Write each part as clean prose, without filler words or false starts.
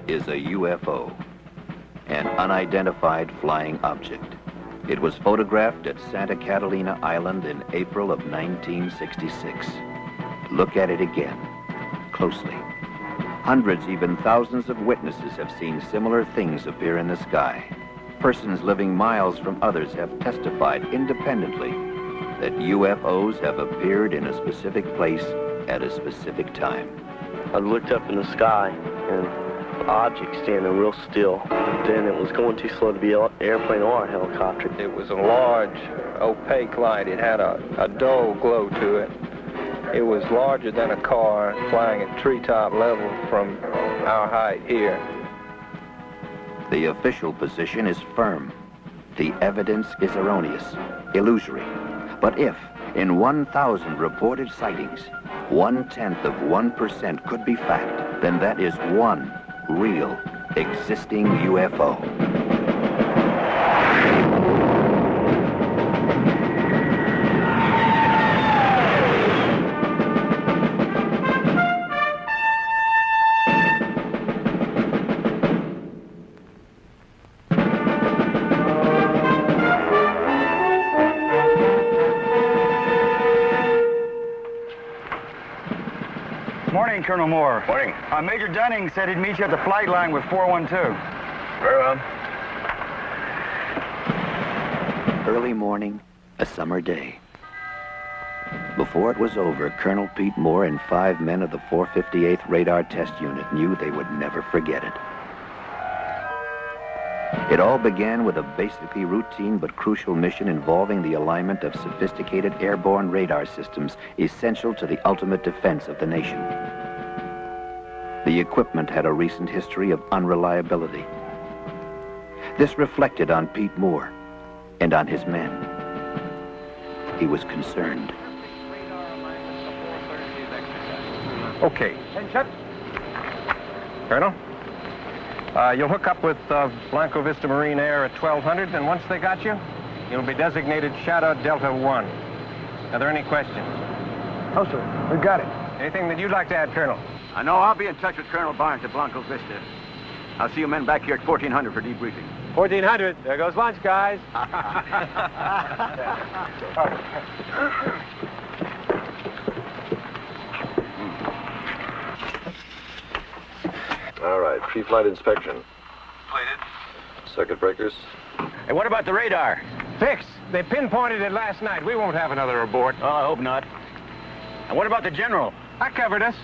is a UFO, an unidentified flying object. It was photographed at Santa Catalina Island in April of 1966. Look at it again, closely. Hundreds, even thousands of witnesses have seen similar things appear in the sky. Persons living miles from others have testified independently that UFOs have appeared in a specific place at a specific time. I looked up in the sky and the object standing real still. Then it was going too slow to be an airplane or a helicopter. It was a large, opaque light. It had a dull glow to it. It was larger than a car, flying at treetop level from our height here. The official position is firm. The evidence is erroneous, illusory. But if, in 1,000 reported sightings, 0.1% could be fact, then that is one real, existing UFO. Morning, Colonel Moore. Morning. Major Dunning said he'd meet you at the flight line with 412. Very well. Early morning, a summer day. Before it was over, Colonel Pete Moore and 5 men of the 458th Radar Test Unit knew they would never forget it. It all began with a basically routine but crucial mission involving the alignment of sophisticated airborne radar systems essential to the ultimate defense of the nation. The equipment had a recent history of unreliability. This reflected on Pete Moore and on his men. He was concerned. Okay. Attention. Colonel? You'll hook up with Blanco Vista Marine Air at 1200, and once they got you, you'll be designated Shadow Delta 1. Are there any questions? No, sir. We got it. Anything that you'd like to add, Colonel? I know I'll be in touch with Colonel Barnes at Blanco Vista. I'll see you men back here at 1400 for debriefing. 1400. There goes lunch, guys. All right, pre-flight inspection. Completed. Circuit breakers. Hey, what about the radar? Fixed. They pinpointed it last night. We won't have another abort. Oh, I hope not. And what about the general? I covered us.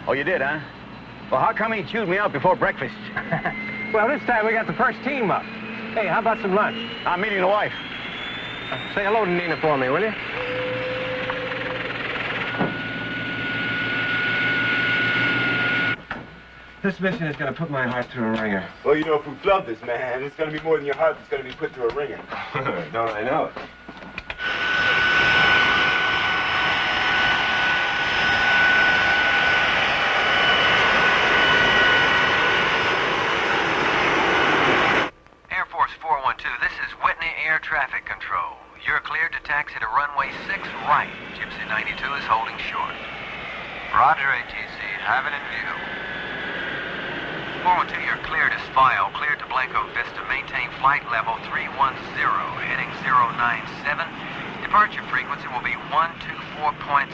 Oh, you did, huh? Well, how come he chewed me out before breakfast? Well, this time we got the first team up. Hey, how about some lunch? I'm meeting the wife. Say hello to Nina for me, will you? This mission is going to put my heart through a ringer. Well, you know, if we flub this, man, it's going to be more than your heart that's going to be put through a ringer. Don't I know it? Air Force 412, this is Whitney Air Traffic Control. You're cleared to taxi to runway 6 right. Gypsy 92 is holding short. Roger, ATC. Have it in view. 412, you're cleared as file. Cleared to Blanco Vista. Maintain flight level 310, heading 097. Departure frequency will be 124.6.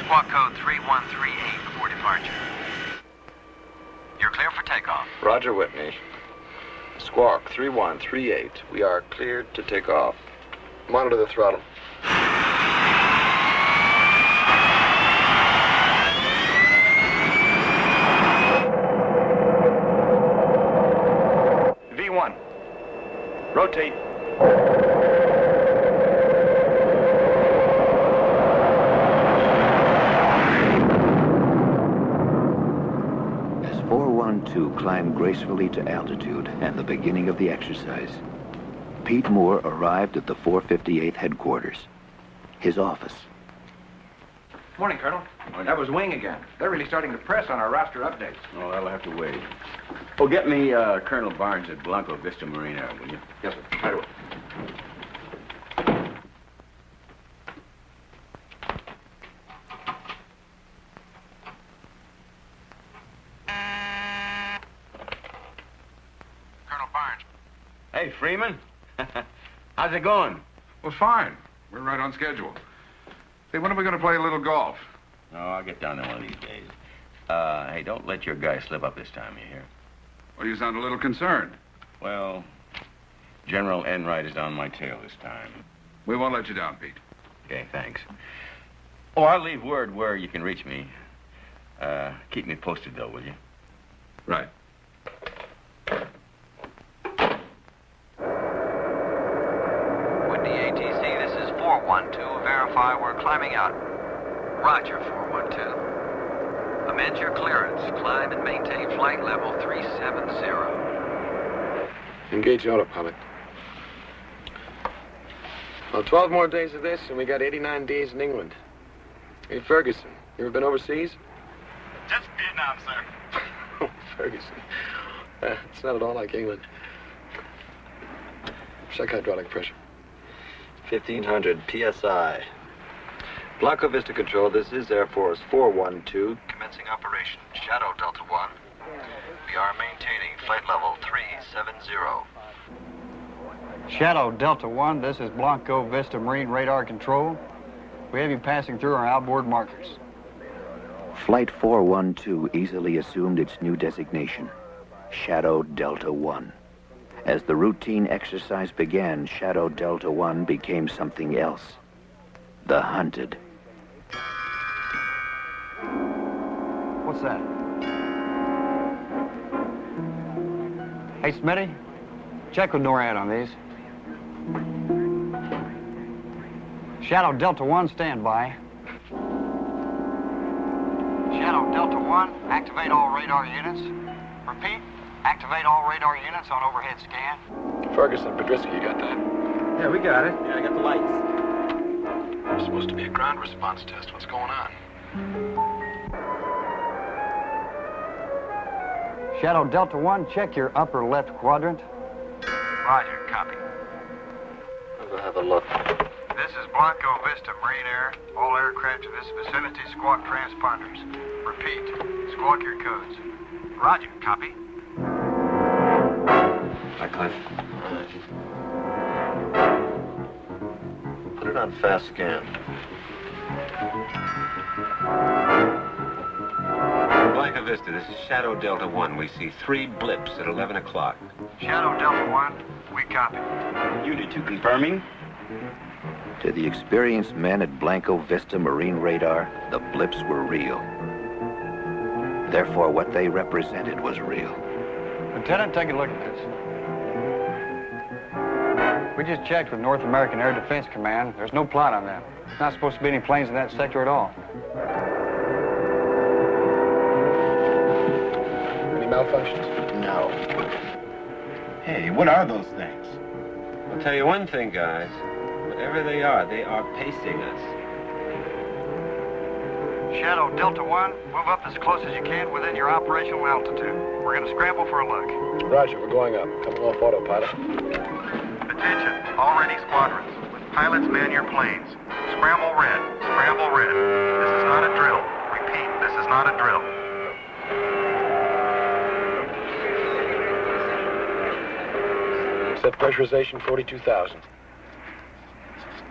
Squawk code 3138 before departure. You're clear for takeoff. Roger, Whitney. Squawk 3138. We are cleared to take off. Monitor the throttle. V1. Rotate. As 412 climbed gracefully to altitude and the beginning of the exercise, Pete Moore arrived at the 458th headquarters, his office. Morning, Colonel. That was Wing again. They're really starting to press on our roster updates. Oh, that'll have to wait. Oh, get me Colonel Barnes at Blanco Vista Marine Air, will you? Yes, sir. Right away. Hey, Freeman. How's it going? Well, fine. We're right on schedule. Hey, when are we going to play a little golf? Oh, I'll get down there one of these days. Hey, don't let your guy slip up this time, you hear? Well, you sound a little concerned. Well, General Enright is on my tail this time. We won't let you down, Pete. Okay, thanks. Oh, I'll leave word where you can reach me. Keep me posted, though, will you? Right. Whitney ATC, this is 412. Verify we're climbing out. Roger, 412. Amend your clearance. Climb and maintain flight level 370. Engage autopilot. Well, 12 more days of this, and we got 89 days in England. Hey, Ferguson, you ever been overseas? Just Vietnam, sir. Oh, Ferguson. It's not at all like England. Check hydraulic pressure. 1,500 PSI. Blanco Vista Control, this is Air Force 412. Commencing operation. Shadow Delta 1. We are maintaining flight level 370. Shadow Delta 1, this is Blanco Vista Marine Radar Control. We have you passing through our outboard markers. Flight 412 easily assumed its new designation, Shadow Delta 1. As the routine exercise began, Shadow Delta 1 became something else. The Hunted. What's that? Hey, Smitty, check with NORAD on these. Shadow Delta 1, stand by. Shadow Delta 1, activate all radar units. Repeat, activate all radar units on overhead scan. Ferguson, Podrisky, you got that? Yeah, we got it. Yeah, I got the lights. There's supposed to be a ground response test. What's going on? Shadow Delta 1, check your upper left quadrant. Roger, copy. We'll have a look. This is Blanco Vista Marine Air. All aircraft in this vicinity squawk transponders. Repeat, squawk your codes. Roger, copy. Hi, Cliff. Put it on fast scan. Blanco Vista, this is Shadow Delta 1. We see 3 blips at 11 o'clock. Shadow Delta 1, we copy. Unit 2 confirming. To the experienced men at Blanco Vista Marine Radar, the blips were real. Therefore, what they represented was real. Lieutenant, take a look at this. We just checked with North American Air Defense Command. There's no plot on that. There's not supposed to be any planes in that sector at all. Any malfunctions? No. Hey, what are those things? I'll tell you one thing, guys. Whatever they are pacing us. Shadow Delta 1, move up as close as you can within your operational altitude. We're going to scramble for a look. Roger, we're going up. Coming off autopilot. Attention, all ready squadrons. Pilots, man your planes. Scramble red, scramble red. This is not a drill. Repeat, this is not a drill. Set pressurization 42,000.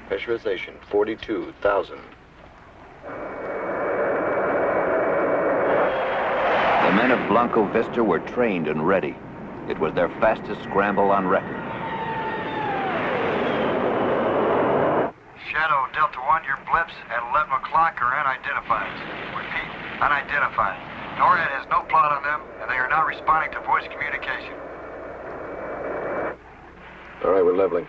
Pressurization 42,000. The men of Blanco Vista were trained and ready. It was their fastest scramble on record. Shadow Delta 1, your blips at 11 o'clock are unidentified. Repeat, unidentified. NORAD has no plot on them, and they are not responding to voice communication. All right, we're leveling.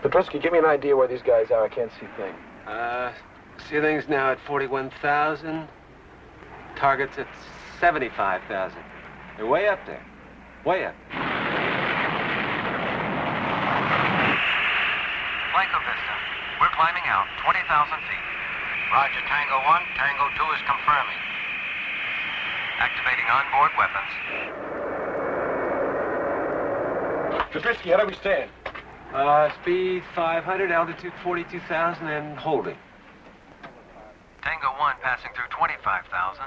Podrisky, give me an idea where these guys are. I can't see a thing. Ceiling's now at 41,000. Target's at 75,000. They're way up there. Way up. Blanco Vista, we're climbing out 20,000 feet. Roger, Tango 1, Tango 2 is confirming. Activating onboard weapons. Podrisky, how do we stand? Speed 500, altitude 42,000, and holding. Tango 1 passing through 25,000.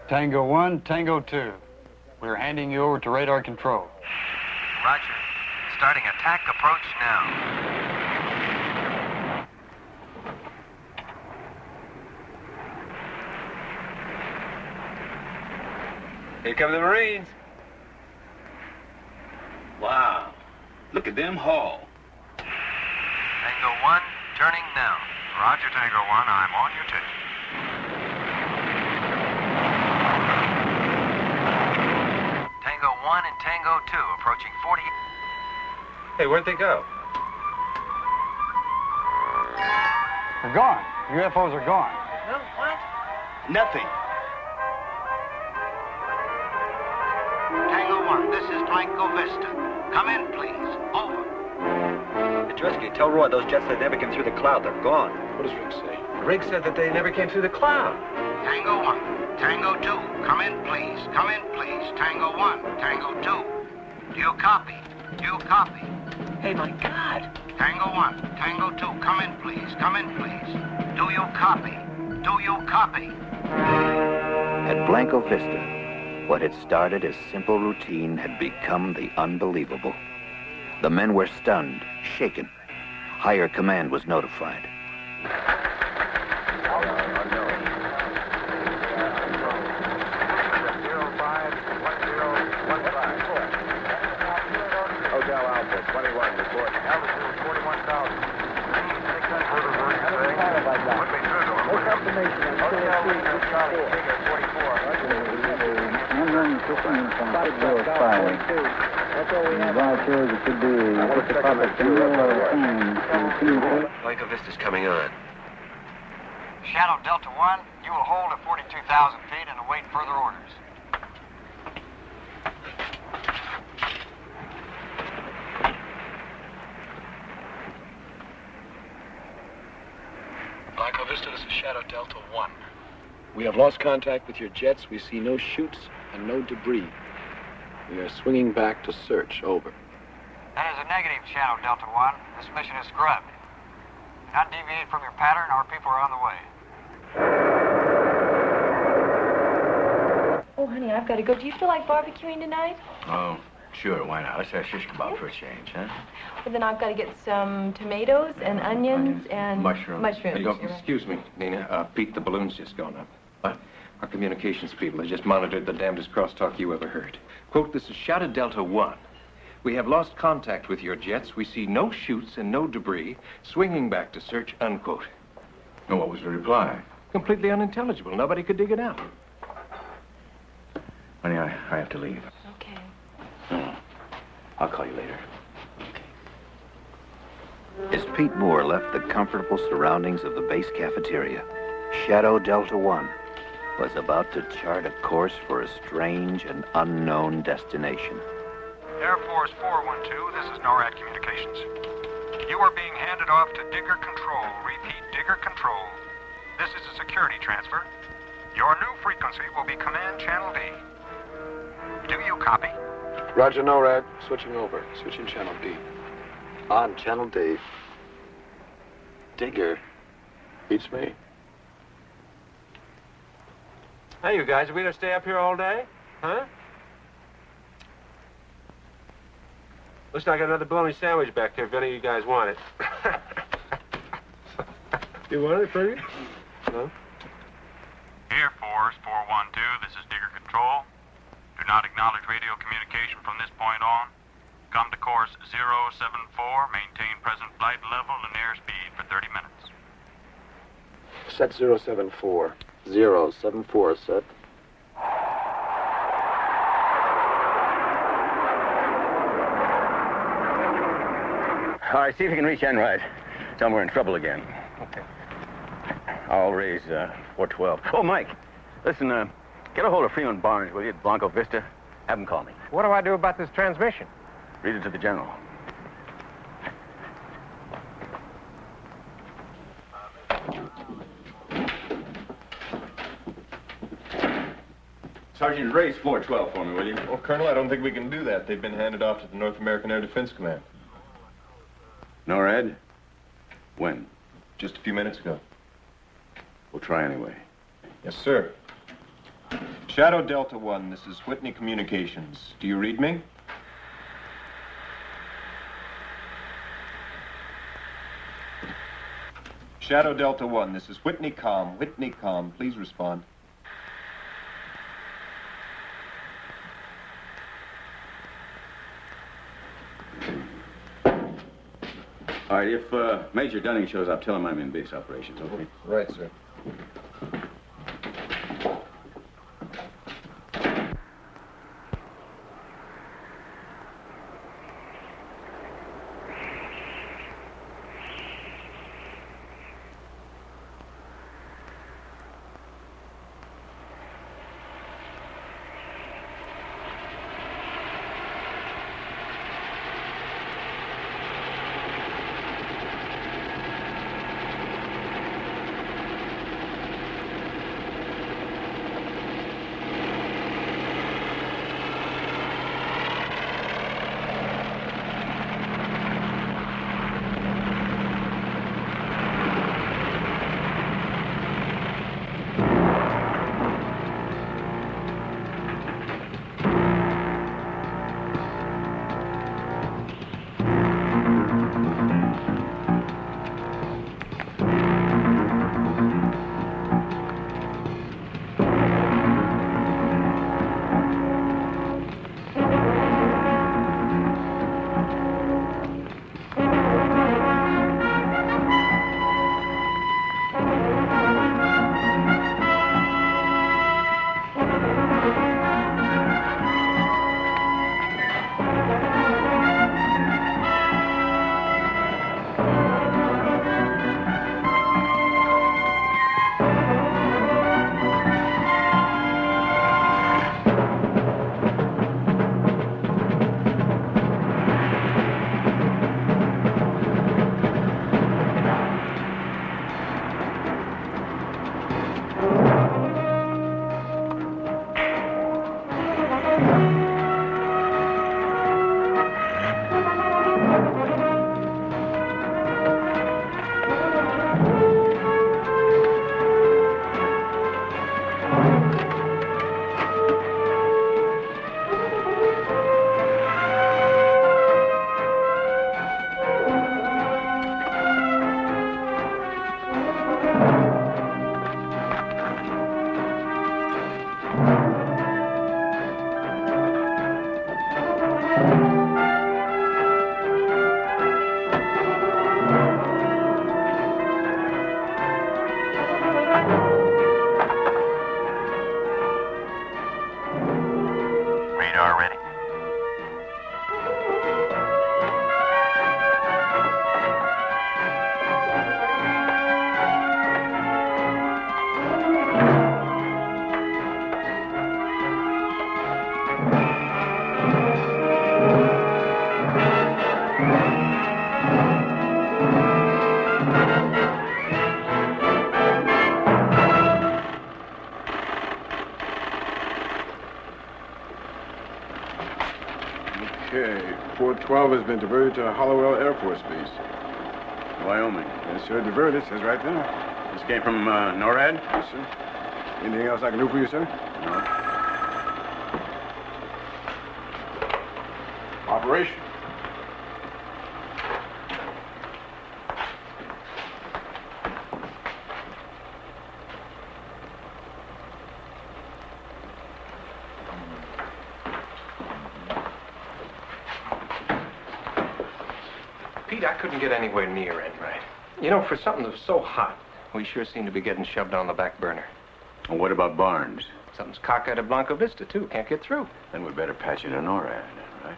Tango 1, Tango 2. We're handing you over to radar control. Roger. Starting attack approach now. Here come the Marines. Wow. Look at them haul. Tango 1, turning now. Roger, Tango 1. I'm on your ticket. Tango 1 and Tango 2 approaching 40. Hey, where'd they go? They're gone. UFOs are gone. No, what? Nothing. Tango 1, this is Blanco Vista. Come in, please. Over. Andreski, tell Roy those jets that never came through the cloud. They're gone. What does Rick say? Rick said that they never came through the cloud. Tango 1, Tango 2, come in, please. Come in, please. Tango 1, Tango 2. Do you copy? Do you copy? Hey, my God. Tango 1, Tango 2, come in, please. Come in, please. Do you copy? Do you copy? At Blanco Vista, what had started as simple routine had become the unbelievable. The men were stunned, shaken. Higher command was notified. Hotel Alpha, 21, report. Altitude 41,000. 6 Blanco Vista's coming on. Shadow Delta 1, you will hold at 42,000 feet and await further orders. Blanco Vista, this is Shadow Delta 1. We have lost contact with your jets. We see no chutes and no debris. We are swinging back to search. Over. That is a negative, Shadow Delta 1. This mission is scrubbed. Do not deviate from your pattern. Our people are on the way. Oh, honey, I've got to go. Do you feel like barbecuing tonight? Oh, sure, why not? Let's have shish kebab for a change, huh? Well, then I've got to get some tomatoes and onions and... Mushrooms. Mushrooms. Hey, you're right. excuse me, Nina. Pete, the balloon's just gone up. What? Our communications people have just monitored the damnedest crosstalk you ever heard. Quote, this is Shadow Delta 1. We have lost contact with your jets. We see no chutes and no debris. Swinging back to search, unquote. And what was the reply? Completely unintelligible. Nobody could dig it out. Honey, I have to leave. Okay. Oh, I'll call you later. As Pete Moore left the comfortable surroundings of the base cafeteria, Shadow Delta 1 was about to chart a course for a strange and unknown destination. Air Force 412, this is NORAD Communications. You are being handed off to Digger Control. Repeat, Digger Control. This is a security transfer. Your new frequency will be Command Channel D. Do you copy? Roger, NORAD. Switching over. Switching Channel D. On Channel D. Digger. Beats me. Hey, you guys, are we gonna stay up here all day? Huh? Looks like I got another bologna sandwich back there if any of you guys want it. You want it, Freddie? No? Air Force 412, this is Digger Control. Do not acknowledge radio communication from this point on. Come to course 074, maintain present flight level and airspeed for 30 minutes. Set 074. 074, set. All right, see if you can reach Enright. Tell them we're in trouble again. Okay. I'll raise 412. Oh, Mike, listen, get a hold of Freeman Barnes, will you, at Blanco Vista? Have him call me. What do I do about this transmission? Read it to the general. Sergeant, raise 412 for me, will you? Well, Colonel, I don't think we can do that. They've been handed off to the North American Air Defense Command. NORAD? When? Just a few minutes ago. We'll try anyway. Yes, sir. Shadow Delta 1, this is Whitney Communications. Do you read me? Shadow Delta 1, this is Whitney Com. Whitney Com, please respond. All right, if Major Dunning shows up, tell him I'm in base operations, okay? Right, sir. Okay, 412 has been diverted to Hollowell Air Force Base. Wyoming. Yes, sir, diverted, says right there. This came from NORAD? Yes, sir. Anything else I can do for you, sir? No. Operation. Pete, I couldn't get anywhere near Enright. You know, for something that was so hot, we sure seem to be getting shoved on the back burner. And what about Barnes? Something's cockeyed at Blanco Vista, too. Can't get through. Then we better patch it to NORAD, right?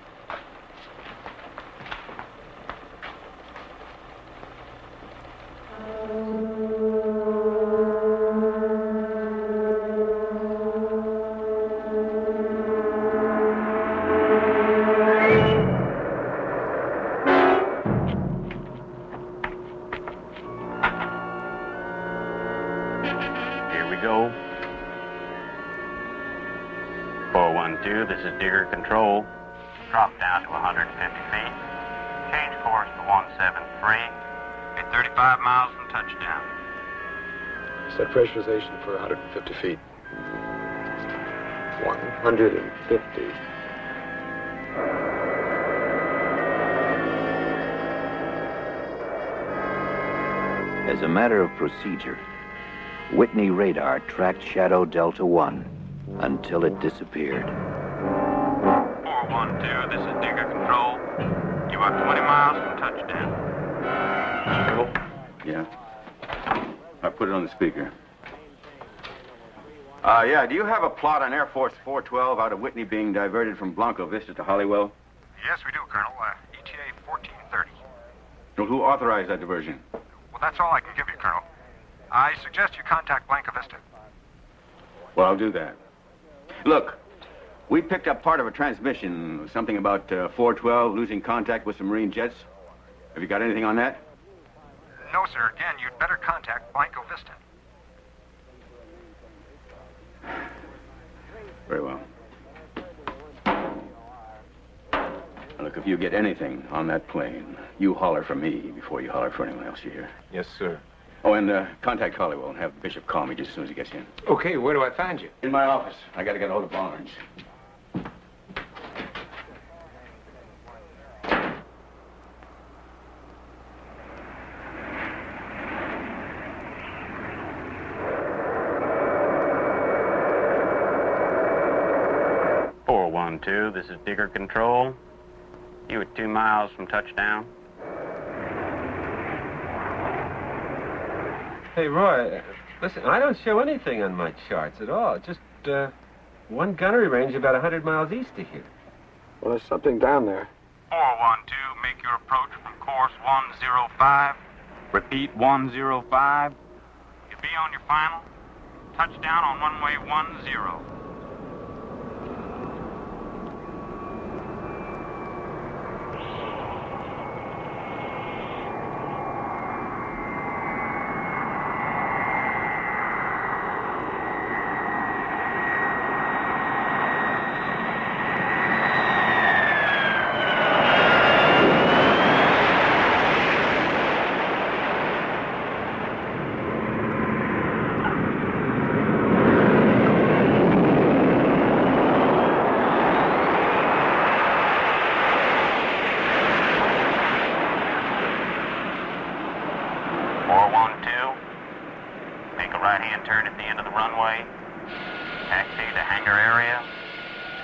This is Digger Control. Drop down to 150 feet. Change course to 173. At 35 miles from touchdown. Set pressurization for 150 feet. 150. As a matter of procedure, Whitney radar tracked Shadow Delta 1 until it disappeared. 412, this is Digger Control. You are 20 miles from touchdown. Yeah. I put it on the speaker. Yeah, do you have a plot on Air Force 412 out of Whitney being diverted from Blanco Vista to Holywell? Yes, we do, Colonel. ETA 1430. Well, who authorized that diversion? Well, that's all I can give you, Colonel. I suggest you contact Blanca Vista. Well, I'll do that. Look, we picked up part of a transmission, something about 412 losing contact with some Marine jets. Have you got anything on that? No, sir. Again, you'd better contact Blanco Vista. Very well. Look, if you get anything on that plane, you holler for me before you holler for anyone else you hear. Yes, sir. Oh, and contact Holywell and have Bishop call me just as soon as he gets in. Okay, where do I find you? In my office. I got to get a hold of Barnes. This is Digger Control. You are 2 miles from touchdown. Hey, Roy, listen, I don't show anything on my charts at all. Just one gunnery range about 100 miles east of here. Well, there's something down there. 412, make your approach from course 105. Repeat, 105. You'll be on your final. Touchdown on runway 10. Right-hand turn at the end of the runway. Taxi to hangar area.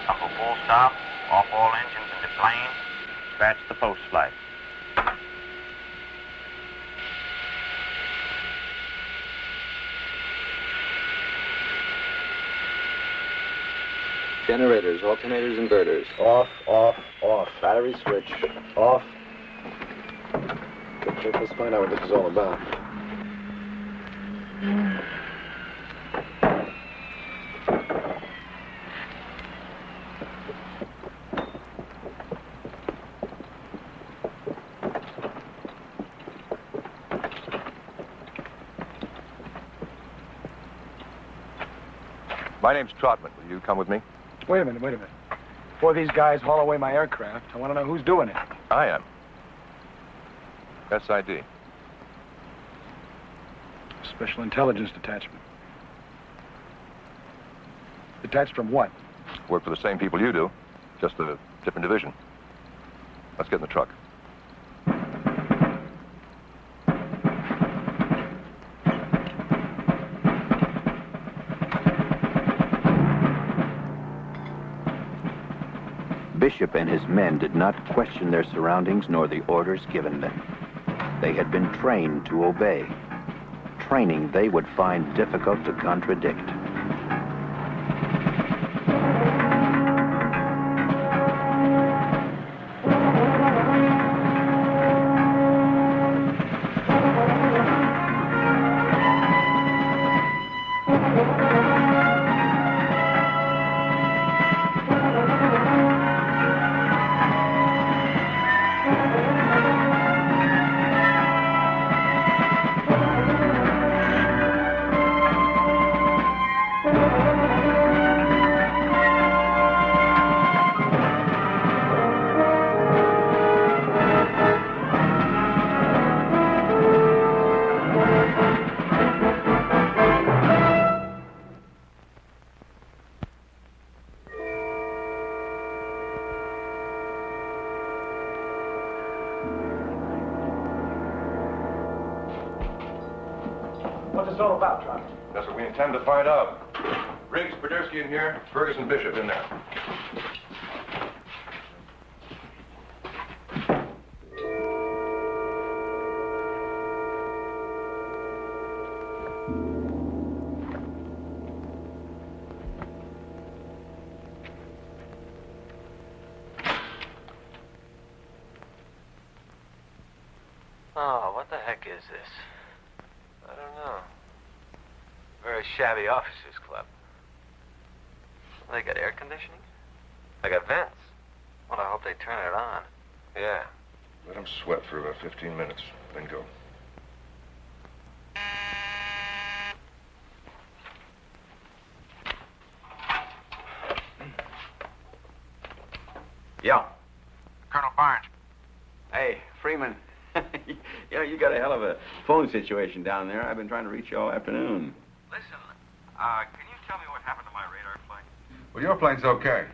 Couple full stop. Off all engines into plane. Scratch the post flight. Generators, alternators, inverters. Off, off, off. Battery switch. Off. Okay, let's find out what this is all about. My name's Trotman. Will you come with me? Wait a minute. Before these guys haul away my aircraft, I want to know who's doing it. I am. SID. Special Intelligence Detachment. Detached from what? Work for the same people you do, just a different division. Let's get in the truck. Bishop and his men did not question their surroundings nor the orders given them. They had been trained to obey. Training they would find difficult to contradict. this all about, Trout? That's what we intend to find out. Riggs, Podersky in here. Ferguson, Bishop in there. Oh, what the heck is this? I don't know. Very shabby officers' club. They got air conditioning? They got vents. Well, I hope they turn it on. Yeah. Let them sweat for about 15 minutes, then go. Yeah. Colonel Barnes. Hey, Freeman. You got a hell of a phone situation down there. I've been trying to reach you all afternoon. Listen, can you tell me what happened to my radar flight? Well, your plane's okay.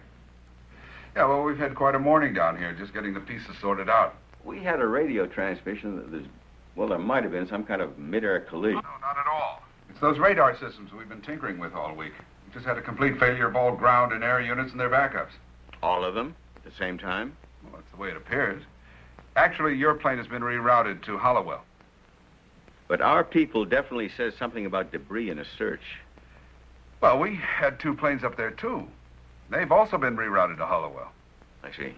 Yeah, well, we've had quite a morning down here, just getting the pieces sorted out. We had a radio transmission that there might have been some kind of mid-air collision. No, not at all. It's those radar systems we've been tinkering with all week. We just had a complete failure of all ground and air units and their backups. All of them at the same time? Well, that's the way it appears. Actually, your plane has been rerouted to Hollowell. But our people definitely says something about debris in a search. Well, we had 2 planes up there, too. They've also been rerouted to Hollowell. I see.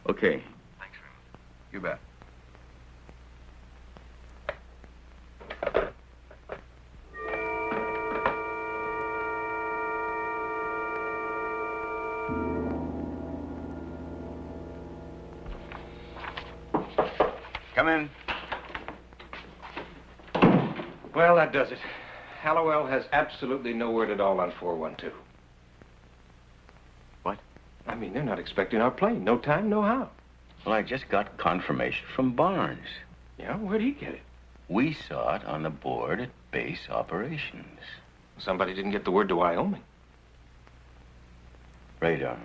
Okay. Thanks, Freeman. You bet. Come in. Well, that does it. Hallowell has absolutely no word at all on 412. What? I mean, they're not expecting our plane. No time, no how. Well, I just got confirmation from Barnes. Yeah, where'd he get it? We saw it on the board at base operations. Somebody didn't get the word to Wyoming. Radar.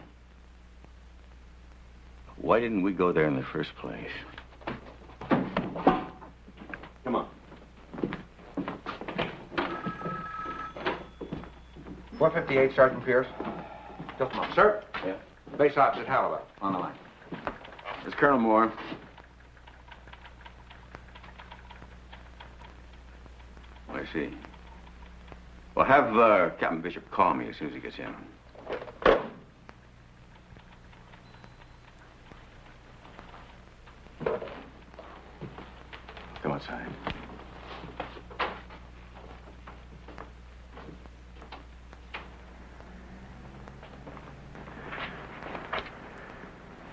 Why didn't we go there in the first place? Come on. 458, Sergeant Pierce. Just a moment. Sir? Yeah? Base ops at Hallowell. On the line. It's Colonel Moore. I see. Well, have Captain Bishop call me as soon as he gets in. Come outside.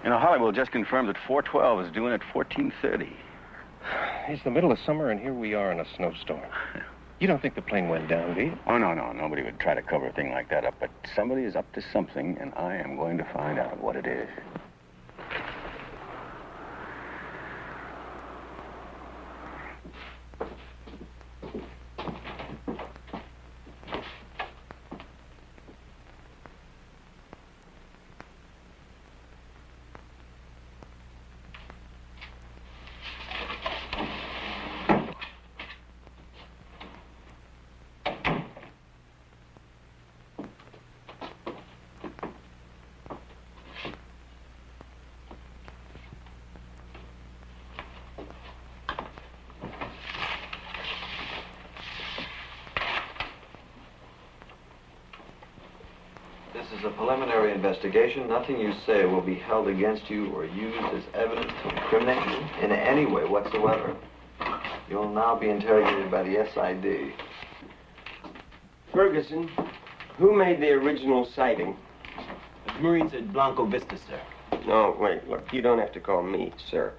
You know, Hollywood just confirmed that 412 is due in at 14:30. It's the middle of summer, and here we are in a snowstorm. You don't think the plane went down, do you? Oh, no. Nobody would try to cover a thing like that up, but somebody is up to something, and I am going to find out what it is. This is a preliminary investigation. Nothing you say will be held against you or used as evidence to incriminate you in any way whatsoever. You'll now be interrogated by the SID. Ferguson, who made the original sighting? The Marines at Blanco Vista, sir. No, wait, look, you don't have to call me, sir.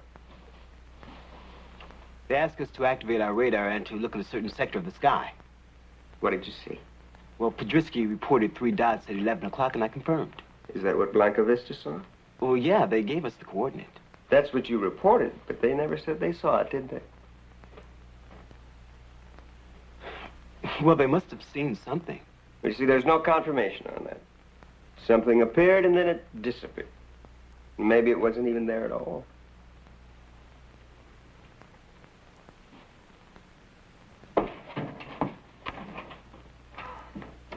They asked us to activate our radar and to look in a certain sector of the sky. What did you see? Well, Podersky reported 3 dots at 11 o'clock, and I confirmed. Is that what Blanco Vista saw? Well, yeah, they gave us the coordinate. That's what you reported, but they never said they saw it, did they? Well, they must have seen something. You see, there's no confirmation on that. Something appeared and then it disappeared. Maybe it wasn't even there at all.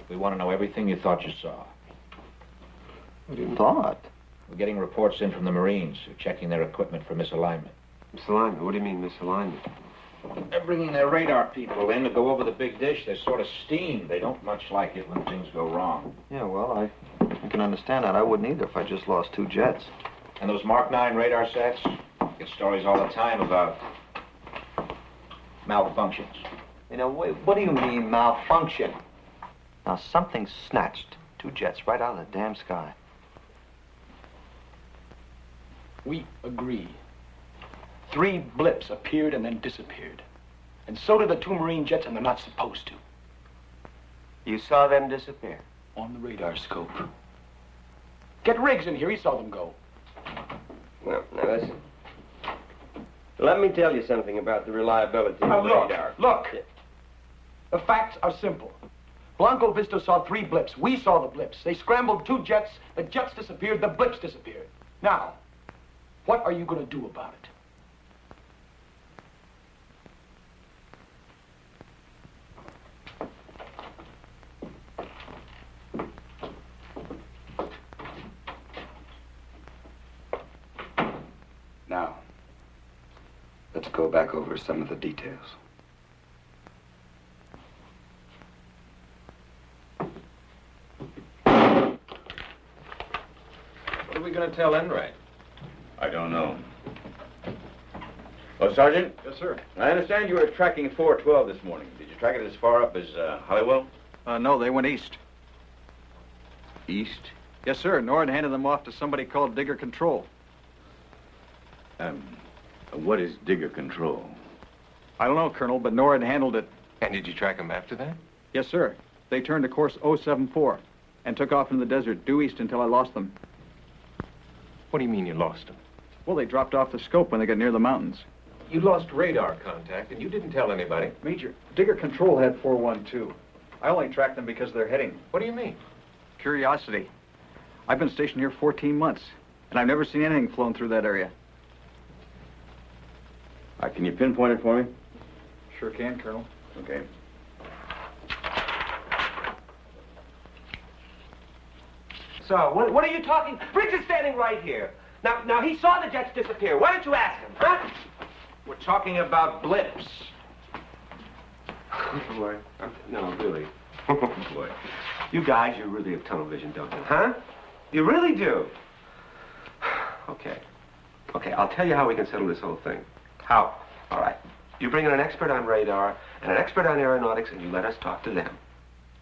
We want to know everything you thought you saw. What you thought? We're getting reports in from the Marines who are checking their equipment for misalignment. Misalignment? What do you mean, misalignment? They're bringing their radar people in to go over the big dish. They're sort of steamed. They don't much like it when things go wrong. Yeah, well, I can understand that. I wouldn't either if I just lost 2 jets. And those Mark 9 radar sets? Get stories all the time about malfunctions. You know, what do you mean, malfunction? Now, something snatched 2 jets right out of the damn sky. We agree. 3 blips appeared and then disappeared. And so did the 2 Marine jets, and they're not supposed to. You saw them disappear? On the radar scope. Get Riggs in here, he saw them go. Well, now listen. Let me tell you something about the reliability of radar. Look! The facts are simple. Blanco Vista saw 3 blips. We saw the blips. They scrambled 2 jets. The jets disappeared. The blips disappeared. Now, what are you going to do about it? Now, let's go back over some of the details. What are we going to tell Enright? I don't know. Oh, Sergeant? Yes, sir. I understand you were tracking 412 this morning. Did you track it as far up as Holywell? No, they went east. East? Yes, sir. Nord handed them off to somebody called Digger Control. What is Digger Control? I don't know, Colonel, but Nord handled it. And did you track them after that? Yes, sir. They turned to course 074 and took off into the desert due east until I lost them. What do you mean you lost them? Well, they dropped off the scope when they got near the mountains. You lost radar contact, and you didn't tell anybody. Major, Digger Control had 412. I only tracked them because of their heading. What do you mean? Curiosity. I've been stationed here 14 months, and I've never seen anything flown through that area. Can you pinpoint it for me? Sure can, Colonel. Okay. So, what are you talking? Briggs is standing right here. Now, he saw the jets disappear. Why don't you ask him, huh? We're talking about blips. Boy, no, really. Boy, you guys, you really have tunnel vision, don't you? Huh? You really do. Okay, I'll tell you how we can settle this whole thing. How? All right. You bring in an expert on radar and an expert on aeronautics, and you let us talk to them.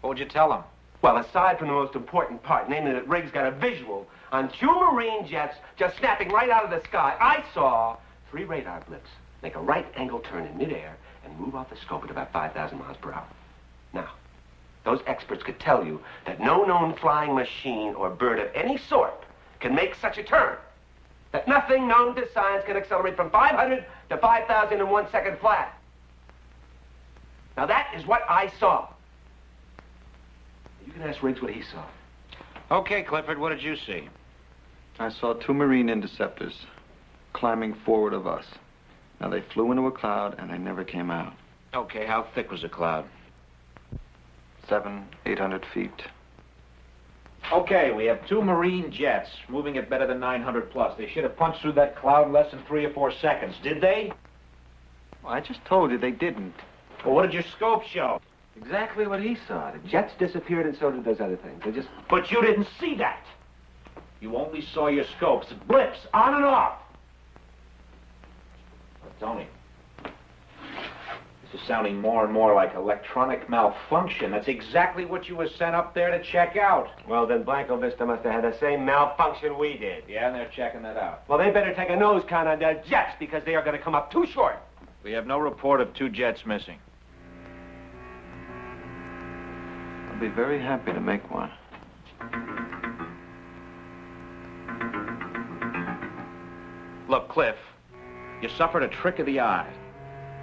What would you tell them? Well, aside from the most important part, namely that Riggs got a visual on 2 Marine jets just snapping right out of the sky, I saw 3 radar blips make a right-angle turn in midair and move off the scope at about 5,000 miles per hour. Now, those experts could tell you that no known flying machine or bird of any sort can make such a turn. That nothing known to science can accelerate from 500 to 5,000 in 1 second flat. Now, that is what I saw. You can ask Riggs what he saw. Okay, Clifford, what did you see? I saw 2 Marine interceptors climbing forward of us. Now, they flew into a cloud, and they never came out. Okay, how thick was the cloud? 700, 800 feet. Okay, we have 2 Marine jets moving at better than 900 plus. They should have punched through that cloud in less than 3 or 4 seconds. Did they? Well, I just told you they didn't. Well, what did your scope show? Exactly what he saw. The jets disappeared, and so did those other things. They just... But you didn't see that. You only saw your scopes. Blips, on and off. Tony, this is sounding more and more like electronic malfunction. That's exactly what you were sent up there to check out. Well, then Blanco Vista must have had the same malfunction we did. Yeah, and they're checking that out. Well, they better take a nose count on their jets because they are going to come up too short. We have no report of 2 jets missing. I'll be very happy to make one. Look, Cliff, you suffered a trick of the eye.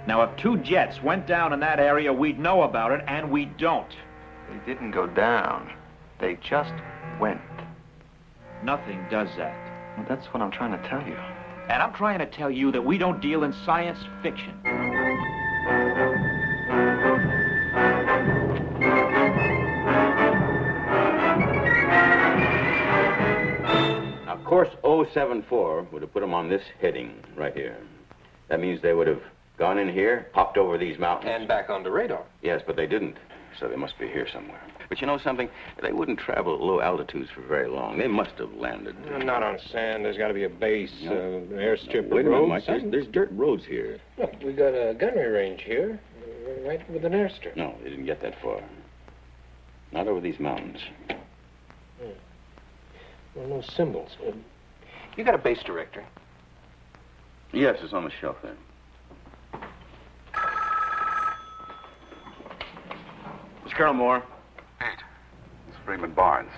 Now, if 2 jets went down in that area, we'd know about it, and we don't. They didn't go down. They just went. Nothing does that. Well, that's what I'm trying to tell you. And I'm trying to tell you that we don't deal in science fiction. 1074 would have put them on this heading right here. That means they would have gone in here, popped over these mountains. And back on the radar. Yes, but they didn't. So they must be here somewhere. But you know something? They wouldn't travel at low altitudes for very long. They must have landed. Not on sand. There's got to be a base, an airstrip. Wait a minute, Mike. Something. There's dirt roads here. Look, we got a gunnery range here, right with an airstrip. No, they didn't get that far. Not over these mountains. Well, no symbols. You got a base directory? Yes, it's on the shelf there. It's Colonel Moore. Pete, it's Freeman Barnes.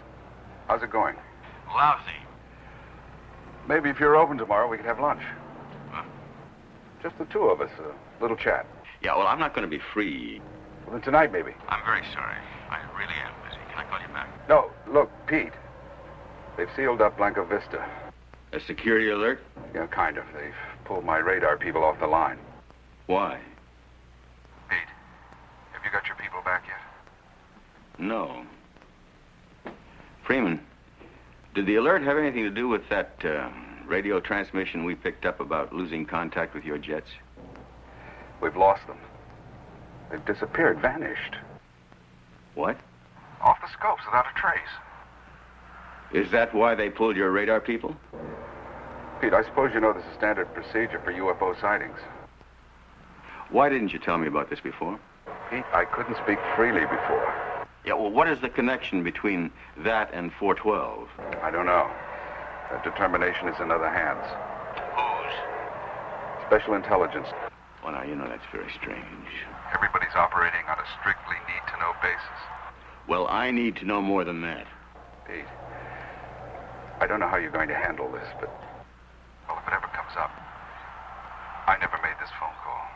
How's it going? Lousy. Maybe if you're open tomorrow, we could have lunch. Huh? Just the two of us, a little chat. Yeah, well, I'm not going to be free. Well, then tonight, maybe. I'm very sorry. I really am busy. Can I call you back? No, look, Pete. They've sealed up Blanco Vista. A security alert? Yeah, kind of. They've pulled my radar people off the line. Why? Pete, have you got your people back yet? No. Freeman, did the alert have anything to do with that radio transmission we picked up about losing contact with your jets? We've lost them. They've disappeared, vanished. What? Off the scopes without a trace. Is that why they pulled your radar people? Pete, I suppose you know this is standard procedure for UFO sightings. Why didn't you tell me about this before? Pete, I couldn't speak freely before. Yeah, well, what is the connection between that and 412? I don't know. That determination is in other hands. Whose? Special intelligence. Well, now, you know, that's very strange. Everybody's operating on a strictly need-to-know basis. Well, I need to know more than that. Pete, I don't know how you're going to handle this, but, well, if it ever comes up, I never made this phone call.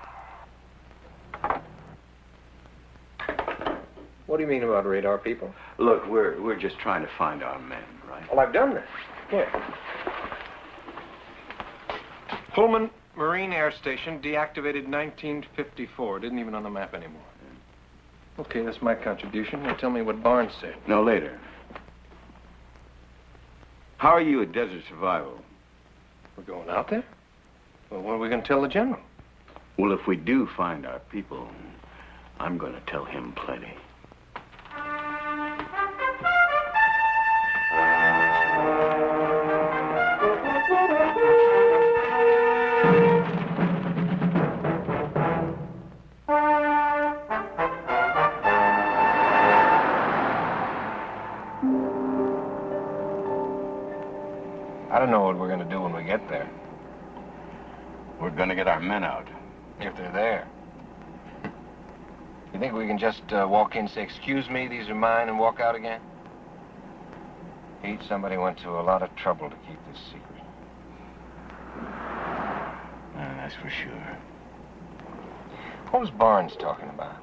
What do you mean about radar people? Look, we're just trying to find our men, right? Well, I've done that. Here. Pullman Marine Air Station, deactivated 1954. Didn't even on the map anymore. Okay, that's my contribution. Now tell me what Barnes said. No, later. How are you at Desert Survival? We're going out there? Well, what are we going to tell the general? Well, if we do find our people, I'm going to tell him plenty. I don't know what we're going to do when we get there. We're going to get our men out. If they're there. You think we can just walk in and say, "Excuse me, these are mine," and walk out again? Pete, somebody went to a lot of trouble to keep this secret. That's for sure. What was Barnes talking about?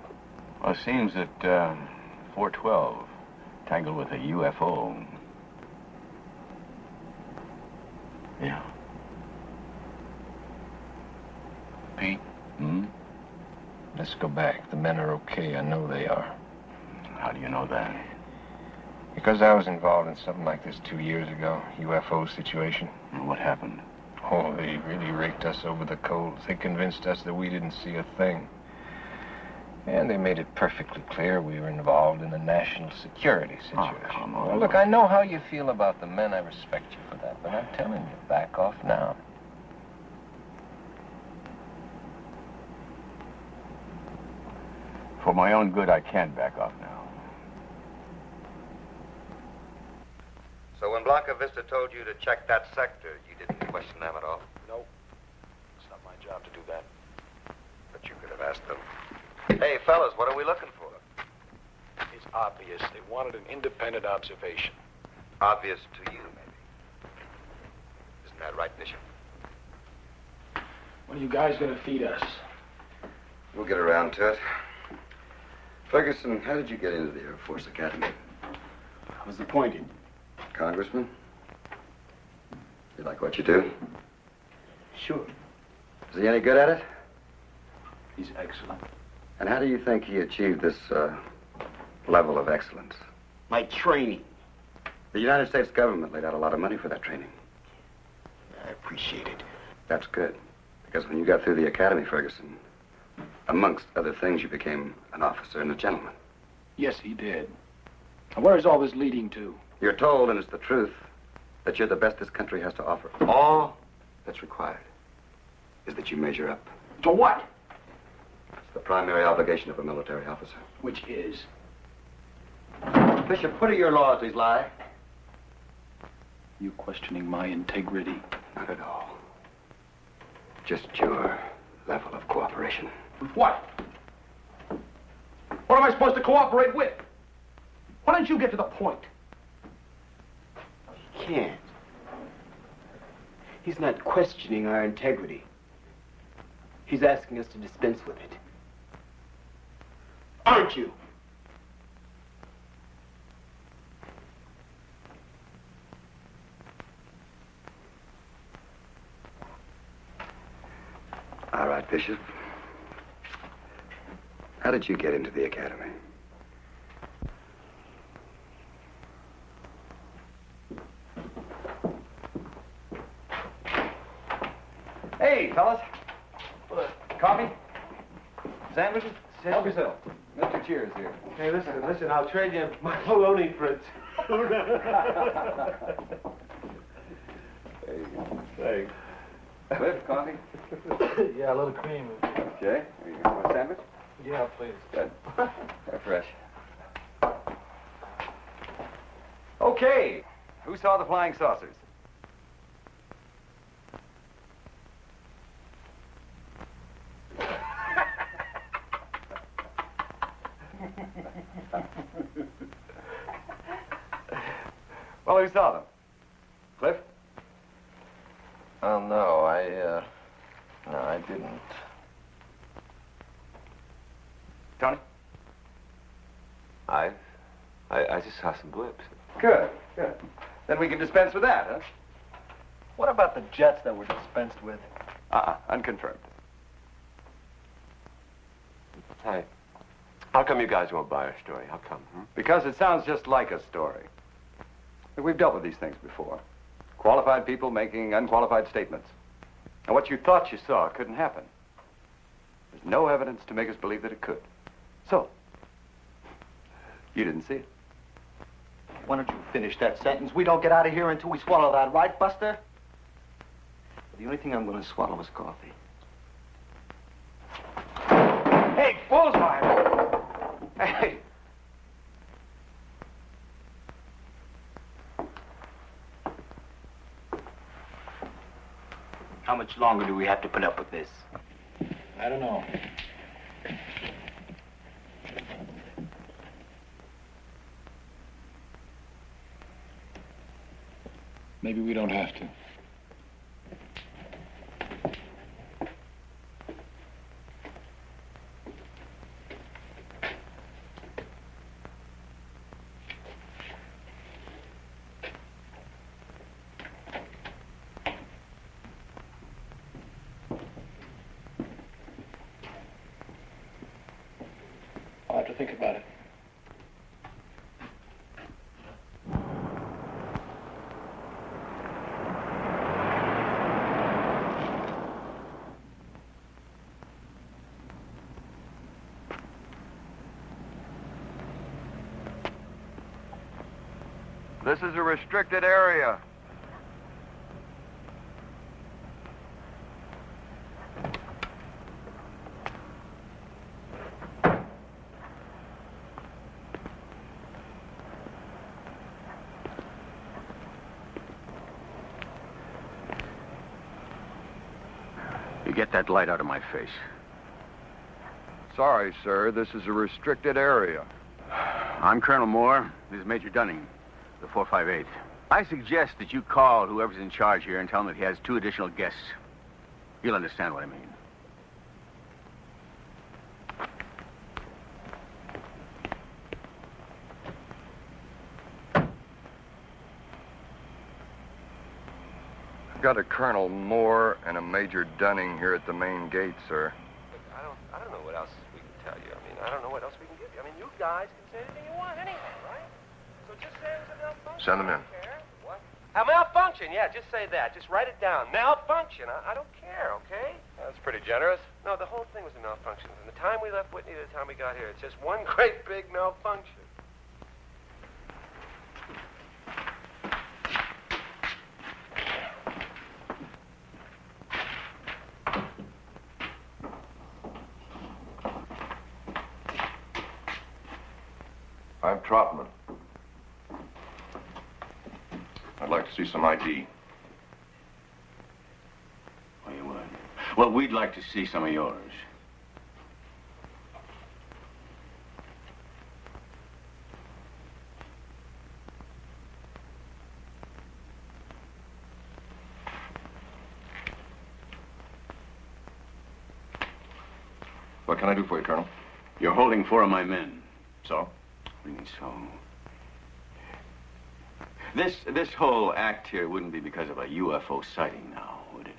Well, it seems that 412 tangled with a UFO. Yeah. Pete? Hmm? Let's go back. The men are okay. I know they are. How do you know that? Because I was involved in something like this 2 years ago. UFO situation. And what happened? Oh, they really raked us over the coals. They convinced us that we didn't see a thing. And they made it perfectly clear we were involved in a national security situation. Oh, come on. Well, look, I know how you feel about the men. I respect you for that. But I'm telling you, back off now. For my own good, I can't back off now. So when Blanca Vista told you to check that sector, you didn't question them at all? Nope. It's not my job to do that. But you could have asked them. Hey, fellas, what are we looking for? It's obvious. They wanted an independent observation. Obvious to you, maybe. Isn't that right, Bishop? When are you guys going to feed us? We'll get around to it. Ferguson, how did you get into the Air Force Academy? I was appointed. Congressman? You like what you do? Sure. Is he any good at it? He's excellent. And how do you think he achieved this level of excellence? My training. The United States government laid out a lot of money for that training. I appreciate it. That's good. Because when you got through the academy, Ferguson, amongst other things, you became an officer and a gentleman. Yes, he did. And where's all this leading to? You're told, and it's the truth, that you're the best this country has to offer. All that's required is that you measure up. To what? It's the primary obligation of a military officer. Which is? Bishop, what are your loyalties lie? You questioning my integrity? Not at all. Just your level of cooperation. With what? What am I supposed to cooperate with? Why don't you get to the point? He can't. He's not questioning our integrity. He's asking us to dispense with it. Aren't you? All right, Bishop. How did you get into the academy? Hey, fellas. Coffee? Sandwiches? Help yourself. Mr. Cheers here. Hey, listen, I'll trade you my bologna for it. Thanks. Cliff, coffee? Yeah, a little cream. Okay. Here you go. Want a sandwich? Yeah, please. Good. They're fresh. Okay. Who saw the flying saucers? Well, who saw them? Cliff? Oh, no, I didn't. Tony? I just saw some blips. Good, good. Then we can dispense with that, huh? What about the jets that were dispensed with? Unconfirmed. Hey, how come you guys won't buy our story? How come? Because it sounds just like a story. We've dealt with these things before. Qualified people making unqualified statements. And what you thought you saw couldn't happen. There's no evidence to make us believe that it could. So, you didn't see it. Why don't you finish that sentence? We don't get out of here until we swallow that, right, Buster? The only thing I'm going to swallow is coffee. Hey, bullseye! Hey! How much longer do we have to put up with this? I don't know. Maybe we don't have to. I'll have to think about it. This is a restricted area. You get that light out of my face. Sorry, sir. This is a restricted area. I'm Colonel Moore. This is Major Dunning, the 458th. I suggest that you call whoever's in charge here and tell him that he has 2 additional guests. You'll understand what I mean. I've got a Colonel Moore and a Major Dunning here at the main gate, sir. I don't know what else we can tell you. I mean, I don't know what else we can give you. I mean, you guys can say anything you want anyway, right? So just say it was a malfunction. Send them in. What? A malfunction? Malfunction, yeah, just say that. Just write it down. Malfunction. I don't care, okay? That's pretty generous. No, the whole thing was a malfunction. From the time we left Whitney to the time we got here, it's just one great big malfunction. I'm Trotman. I'd like to see some ID. Oh, you would? Well, we'd like to see some of yours. What can I do for you, Colonel? You're holding 4 of my men. So? What do you mean, so? This whole act here wouldn't be because of a UFO sighting now, would it?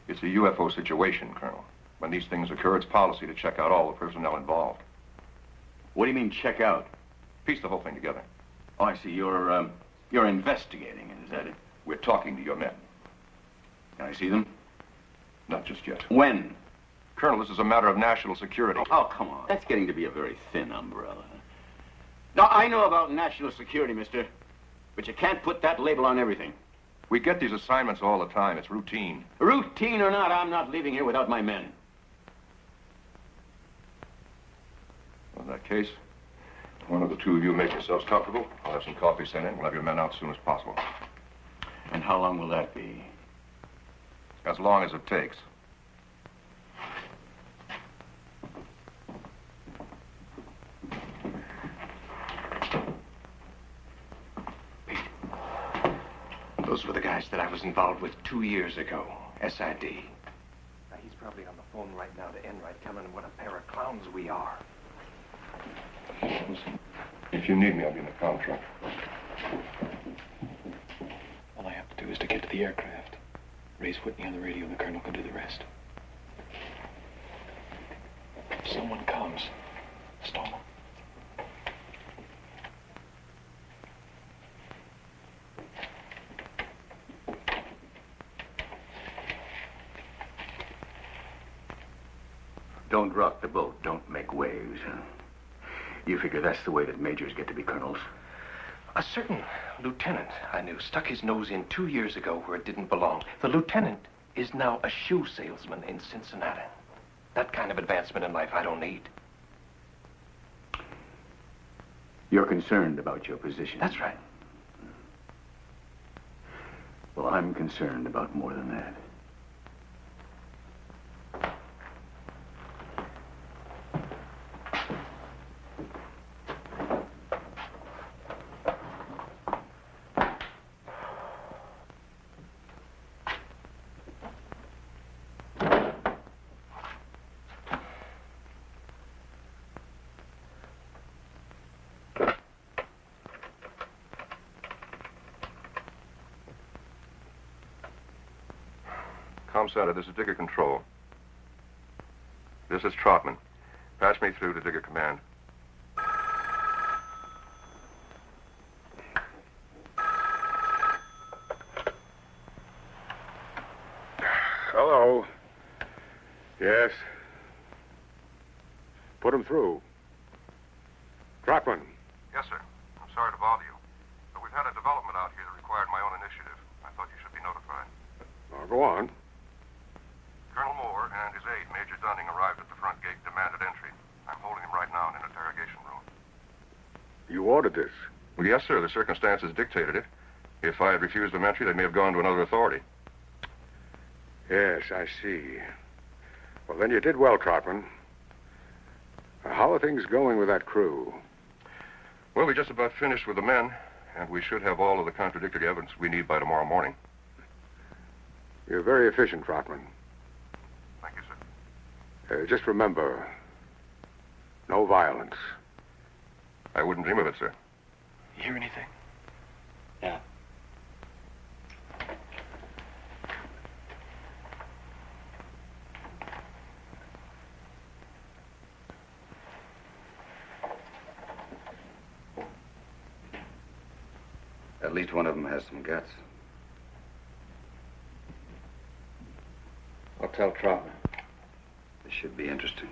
It's a UFO situation, Colonel. When these things occur, it's policy to check out all the personnel involved. What do you mean, check out? Piece the whole thing together. Oh, I see. You're investigating it, is that it? We're talking to your men. Can I see them? Not just yet. When? Colonel, this is a matter of national security. Oh, come on. That's getting to be a very thin umbrella. Now, I know about national security, mister, but you can't put that label on everything. We get these assignments all the time. It's routine. Routine or not, I'm not leaving here without my men. In that case, one of the two of you make yourselves comfortable. I'll have some coffee sent in. We'll have your men out as soon as possible. And how long will that be? As long as it takes. Those were the guys that I was involved with 2 years ago. SID. Now, he's probably on the phone right now to Enright, telling him what a pair of clowns we are. Listen, if you need me, I'll be in the comm truck. All I have to do is to get to the aircraft. Raise Whitney on the radio, and the colonel can do the rest. If someone comes, stall them. Don't rock the boat. Don't make waves. You figure that's the way that majors get to be colonels? A certain lieutenant I knew stuck his nose in 2 years ago where it didn't belong. The lieutenant is now a shoe salesman in Cincinnati. That kind of advancement in life I don't need. You're concerned about your position. That's right. Well, I'm concerned about more than that. Comm Center, this is Digger Control. This is Trotman. Patch me through to Digger Command. Hello. Yes. Put him through. Trotman. Yes, sir. I'm sorry to bother you. But we've had a development out here that required my own initiative. I thought you should be notified. Now, go on. Colonel Moore and his aide, Major Dunning, arrived at the front gate, demanded entry. I'm holding him right now in an interrogation room. You ordered this. Well, yes, sir. The circumstances dictated it. If I had refused them entry, they may have gone to another authority. Yes, I see. Well, then you did well, Trotman. How are things going with that crew? Well, we just about finished with the men, and we should have all of the contradictory evidence we need by tomorrow morning. You're very efficient, Trotman. Thank you, sir. Just remember, no violence. I wouldn't dream of it, sir. You hear anything? Yeah. At least one of them has some guts. tell Trotman. This should be interesting.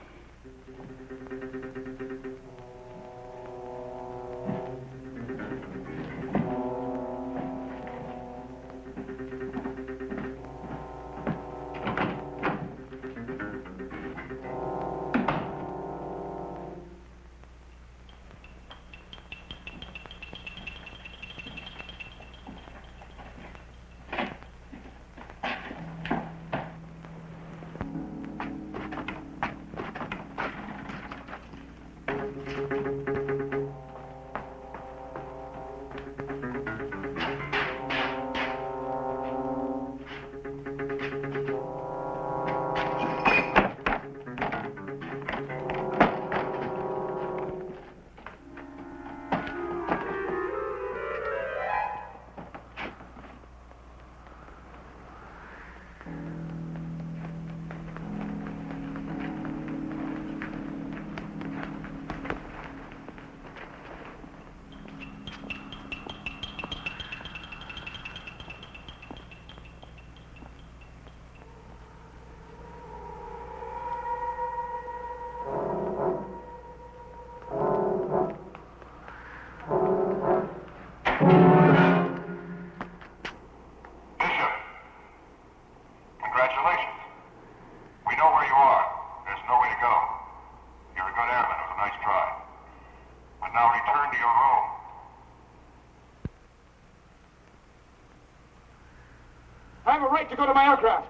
I have a right to go to my aircraft.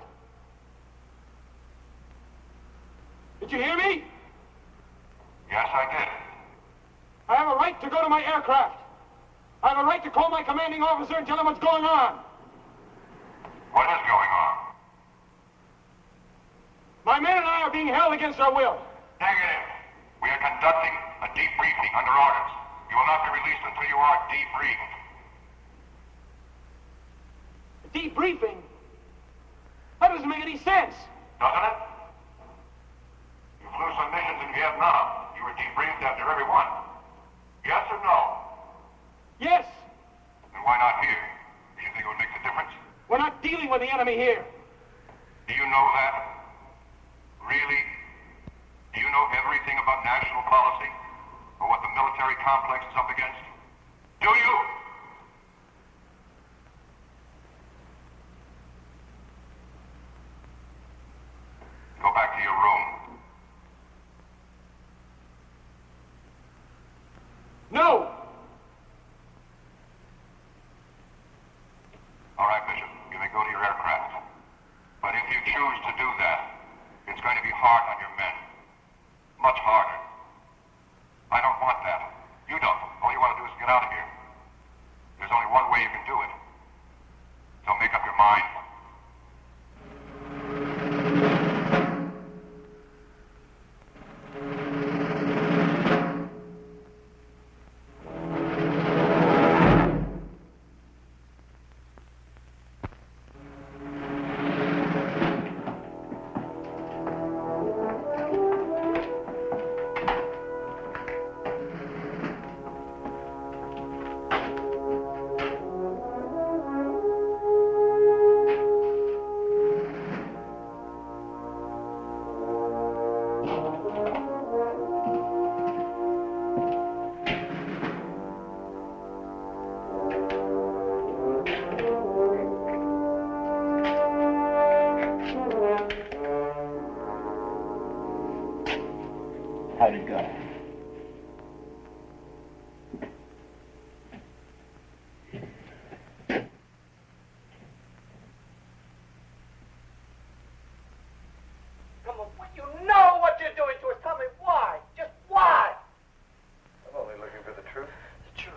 Did you hear me? Yes, I did. I have a right to go to my aircraft. I have a right to call my commanding officer and tell him what's going on. What is going on? My men and I are being held against our will. Negative. We are conducting a debriefing under orders. You will not be released until you are debriefed. Debriefing? That doesn't make any sense. Doesn't it? You flew some missions in Vietnam. You were debriefed after every one. Yes or no? Yes. Then why not here? Do you think it would make a difference? We're not dealing with the enemy here. Do you know that? Really? Do you know everything about national policy? Or what the military complex is up against? Do you? Go back to your room. No! All right, Bishop. You may go to your aircraft. But if you choose to do that, it's going to be hard on your men. Much harder. I don't want that. You don't. All you want to do is get out of here. There's only one way you can do it. So make up your mind. How'd it go? Come on, you know what you're doing to us. Tell me why. Just why? I'm only looking for the truth. The truth.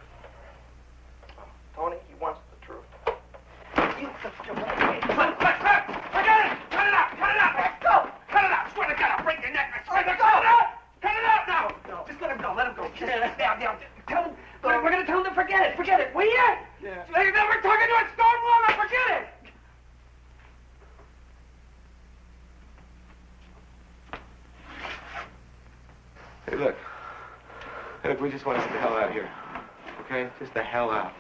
Tony, he wants the truth. You just forget it! Cut it out! Cut it out! Let's go! Cut it out! I swear to God, I'll break your neck! I swear to God! Cut it out now! No. Just let him go. Let him go. Now, tell him. We're going to tell him to forget it. Forget it. Will you? Yeah. We're talking to a stone wall. Now forget it. Hey, look. Hey, look, we just want to get the hell out of here. Okay? Just the hell out.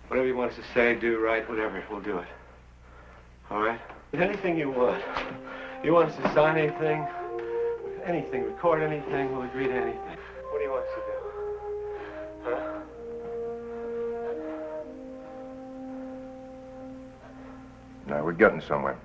Whatever you want us to say, do, write, whatever, we'll do it. All right? But anything you want. You want us to sign anything? Anything, record anything, we'll agree to anything. What do you want us to do? Huh? Now, we're getting somewhere.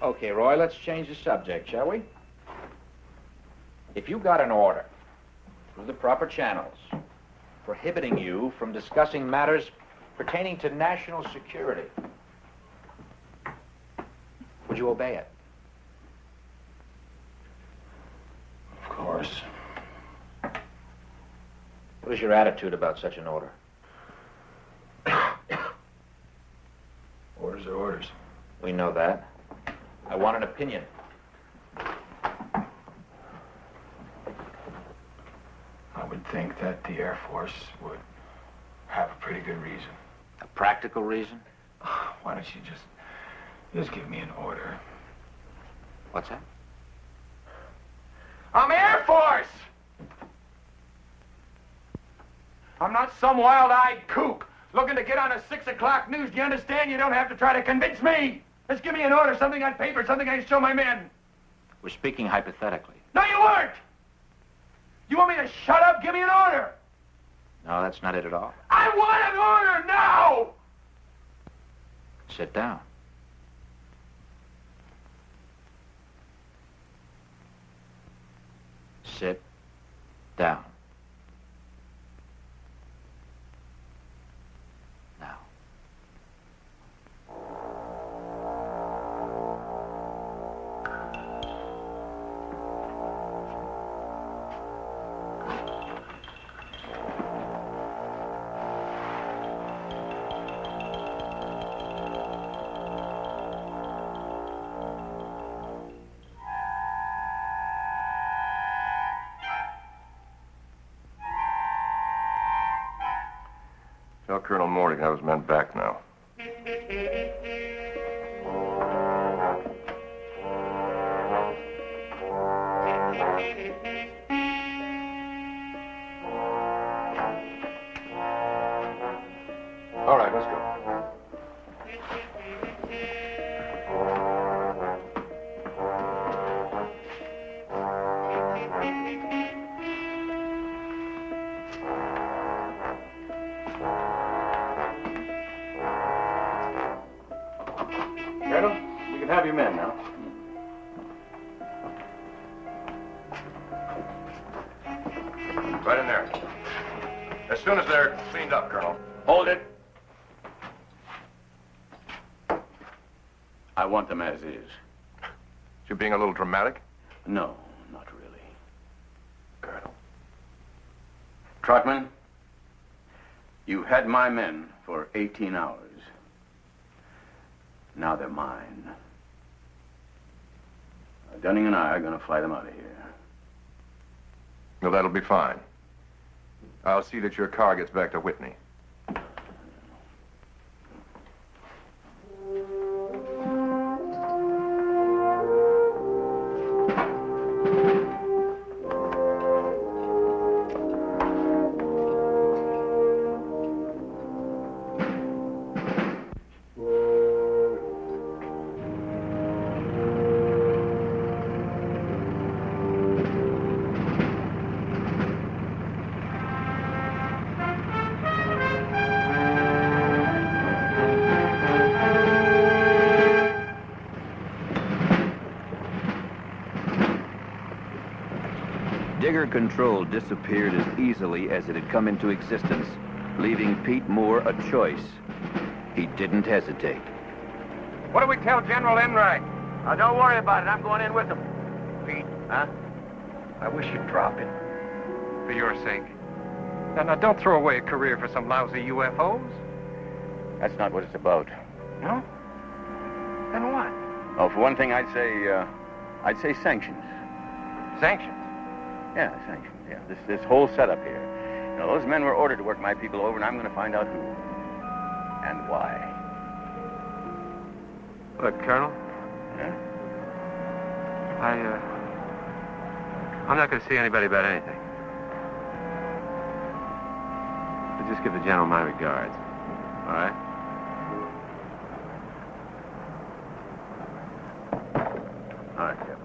Okay, Roy, let's change the subject, shall we? If you got an order through the proper channels prohibiting you from discussing matters pertaining to national security, would you obey it? Of course. What is your attitude about such an order? Orders are orders. We know that. I want an opinion. I would think that the Air Force would have a pretty good reason. A practical reason? Why don't you just give me an order? What's that? I'm Air Force! I'm not some wild-eyed kook looking to get on a 6 o'clock news. Do you understand? You don't have to try to convince me. Just give me an order, something on paper, something I can show my men. We're speaking hypothetically. No, you weren't! You want me to shut up? Give me an order! No, that's not it at all. I want an order now! Sit down. Sit down. Now. Tell Colonel Morty to have his men back now. All right, let's go. Colonel, you can have your men now. Right in there. As soon as they're cleaned up, Colonel. Hold it. I want them as is. You're being a little dramatic? No, not really. Colonel. Trotman, you had my men for 18 hours. Now they're mine. Dunning and I are going to fly them out of here. Well, that'll be fine. I'll see that your car gets back to Whitney. Digger Control disappeared as easily as it had come into existence, leaving Pete Moore a choice. He didn't hesitate. What do we tell General Enright? Don't worry about it. I'm going in with him. Pete, Huh? I wish you'd drop it. For your sake. Now, don't throw away a career for some lousy UFOs. That's not what it's about. No? Then what? Oh, for one thing, I'd say sanctions. Sanctions? Yeah, sanctions. Yeah, this whole setup here. Now, those men were ordered to work my people over, and I'm going to find out who and why. Look, Colonel. Yeah? I'm not going to see anybody about anything. But just give the general my regards. All right? All right, Captain.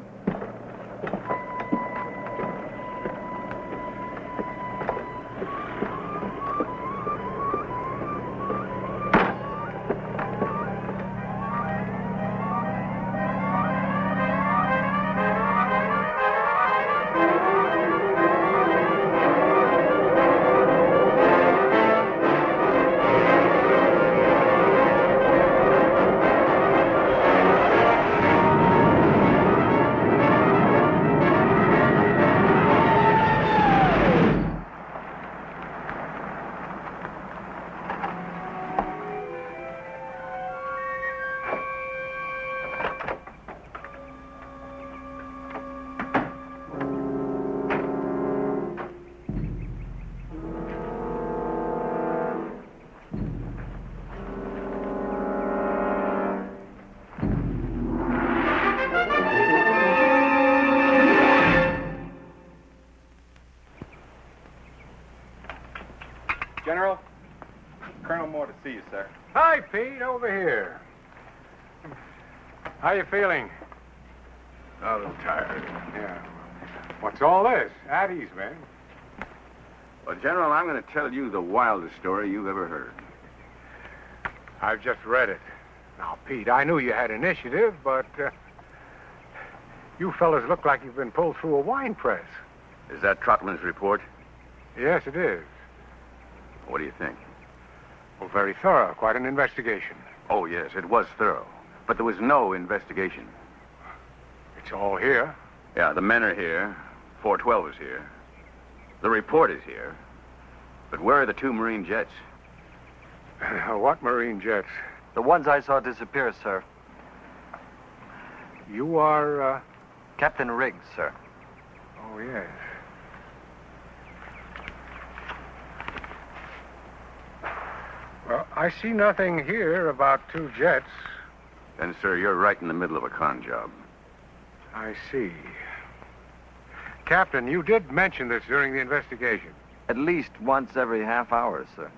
General, Colonel Moore to see you, sir. Hi, Pete, over here. How you feeling? A little tired. Yeah. What's all this? At ease, man. Well, General, I'm going to tell you the wildest story you've ever heard. I've just read it. Now, Pete, I knew you had initiative, but you fellas look like you've been pulled through a wine press. Is that Trotman's report? Yes, it is. What do you think? Well, very thorough. Quite an investigation. Oh, yes, it was thorough. But there was no investigation. It's all here. Yeah, the men are here. 412 is here. The report is here. But where are the 2 Marine jets? What Marine jets? The ones I saw disappear, sir. You are, Captain Riggs, sir. Oh, yes. Well, I see nothing here about 2 jets. Then, sir, you're right in the middle of a con job. I see. Captain, you did mention this during the investigation. At least once every half hour, sir.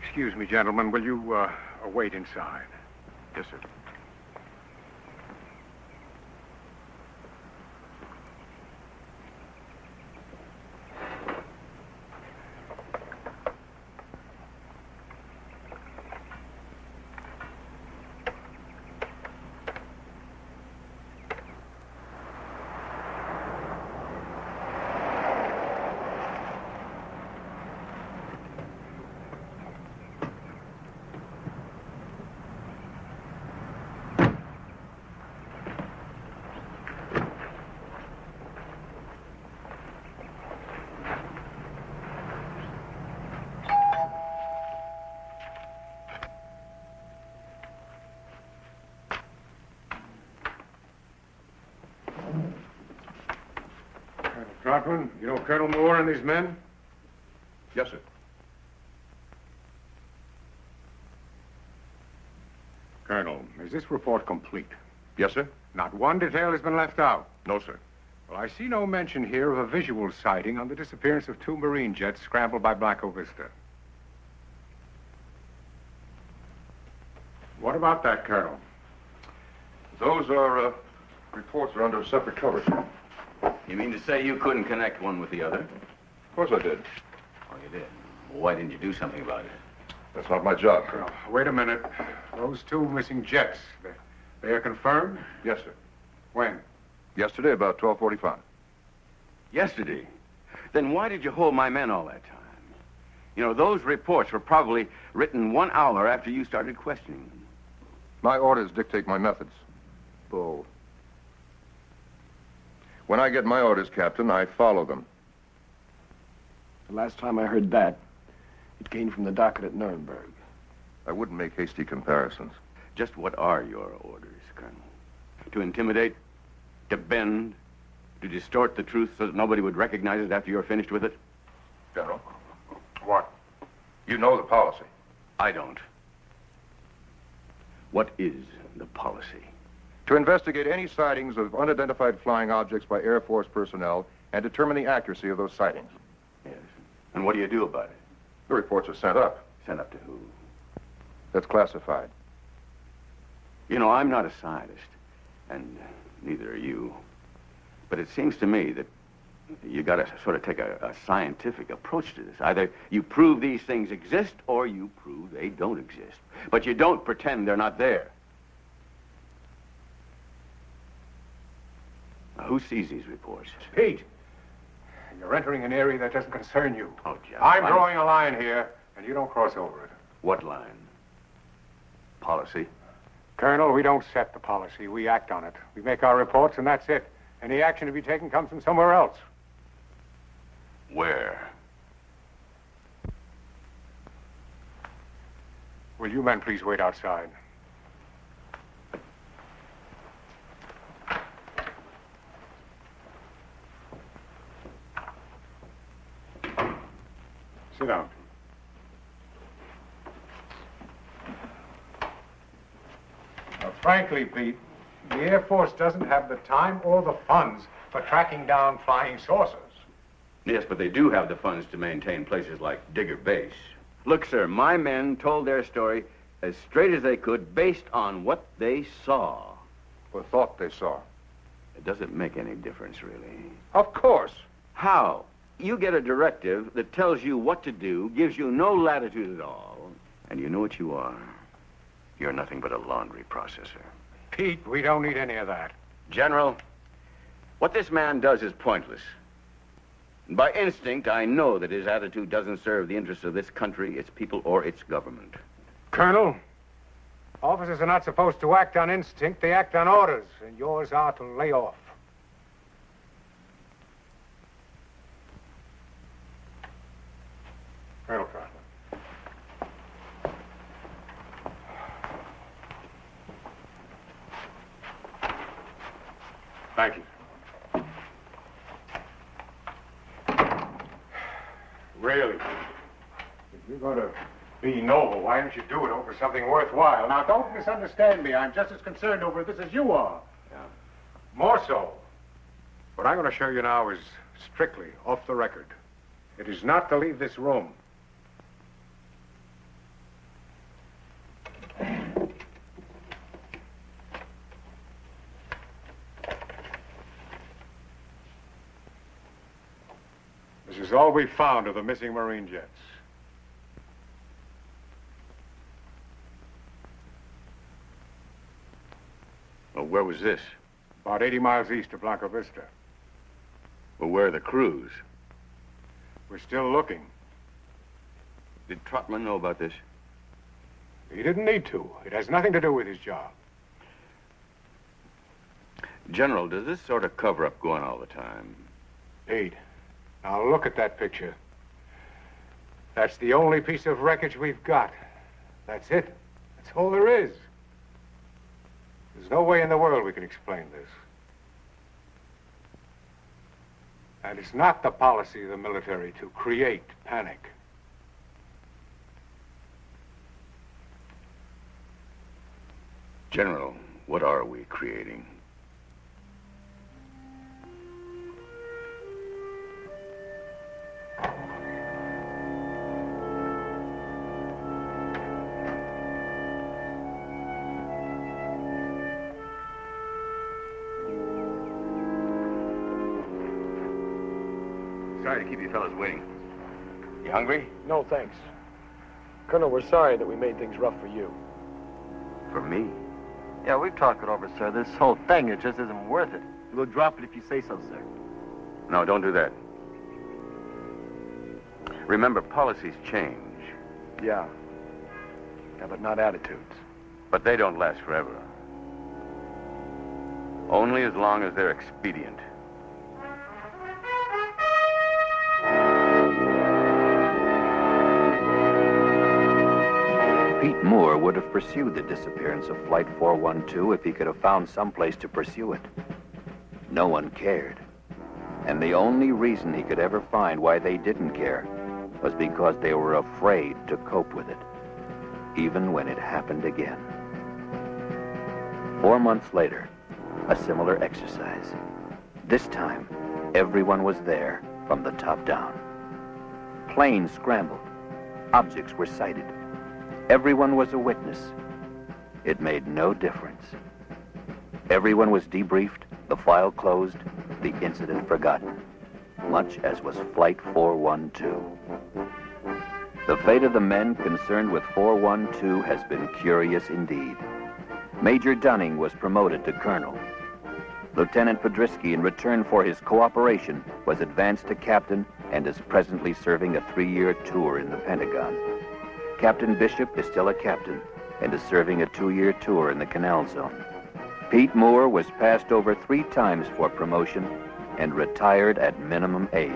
Excuse me, gentlemen. Will you wait inside? Yes, sir. Trotman, you know Colonel Moore and these men? Yes, sir. Colonel, is this report complete? Yes, sir. Not one detail has been left out. No, sir. Well, I see no mention here of a visual sighting on the disappearance of 2 Marine jets scrambled by Blanco Vista. What about that, Colonel? Those are, reports are under separate covers. You mean to say you couldn't connect one with the other? Of course I did. Oh, you did? Well, why didn't you do something about it? That's not my job, Colonel. Wait a minute. Those 2 missing jets, they are confirmed? Yes, sir. When? Yesterday, about 12:45. Yesterday? Then why did you hold my men all that time? You know, those reports were probably written 1 hour after you started questioning them. My orders dictate my methods. Bull. When I get my orders, Captain, I follow them. The last time I heard that, it came from the docket at Nuremberg. I wouldn't make hasty comparisons. Just what are your orders, Colonel? To intimidate? To bend? To distort the truth so that nobody would recognize it after you're finished with it? General. What? You know the policy. I don't. What is the policy? To investigate any sightings of unidentified flying objects by Air Force personnel and determine the accuracy of those sightings. Yes. And what do you do about it? The reports are sent up. Sent up to who? That's classified. You know, I'm not a scientist, and neither are you. But it seems to me that you got to sort of take a scientific approach to this. Either you prove these things exist, or you prove they don't exist. But you don't pretend they're not there. Now, who sees these reports? Pete, you're entering an area that doesn't concern you. Oh, Jeff. I'm drawing a line here, and you don't cross over it. What line? Policy? Colonel, we don't set the policy. We act on it. We make our reports, and that's it. Any action to be taken comes from somewhere else. Where? Will you men please wait outside? Sit down. Now, frankly, Pete, the Air Force doesn't have the time or the funds for tracking down flying saucers. Yes, but they do have the funds to maintain places like Digger Base. Look, sir, my men told their story as straight as they could based on what they saw. Or thought they saw. It doesn't make any difference, really. Of course. How? You get a directive that tells you what to do, gives you no latitude at all, and you know what you are. You're nothing but a laundry processor. Pete, we don't need any of that. General, what this man does is pointless. By instinct, I know that his attitude doesn't serve the interests of this country, its people, or its government. Colonel, officers are not supposed to act on instinct. They act on orders, and yours are to lay off. Colonel Carter. Thank you. Really, if you're going to be noble, why don't you do it over something worthwhile? Now, don't misunderstand me. I'm just as concerned over this as you are. Yeah. More so. What I'm going to show you now is strictly off the record. It is not to leave this room. This is all we found of the missing Marine jets. Well, where was this? About 80 miles east of Blanco Vista. Well, where are the crews? We're still looking. Did Trotman know about this? He didn't need to. It has nothing to do with his job. General, does this sort of cover-up go on all the time? Pete, now look at that picture. That's the only piece of wreckage we've got. That's it. That's all there is. There's no way in the world we can explain this. And it's not the policy of the military to create panic. General, what are we creating? Sorry to keep you fellas waiting. You hungry? No, thanks. Colonel, we're sorry that we made things rough for you. For me? Yeah, we've talked it over, sir. This whole thing, it just isn't worth it. We'll drop it if you say so, sir. No, don't do that. Remember, policies change. Yeah. Yeah, but not attitudes. But they don't last forever. Only as long as they're expedient. Pete Moore would have pursued the disappearance of Flight 412 if he could have found someplace to pursue it. No one cared. And the only reason he could ever find why they didn't care was because they were afraid to cope with it, even when it happened again. 4 months later, a similar exercise. This time, everyone was there from the top down. Planes scrambled. Objects were sighted. Everyone was a witness. It made no difference. Everyone was debriefed, the file closed, the incident forgotten, much as was Flight 412. The fate of the men concerned with 412 has been curious indeed. Major Dunning was promoted to colonel. Lieutenant Podrisky, in return for his cooperation, was advanced to captain and is presently serving a 3-year tour in the Pentagon. Captain Bishop is still a captain and is serving a 2-year tour in the Canal Zone. Pete Moore was passed over 3 times for promotion and retired at minimum age.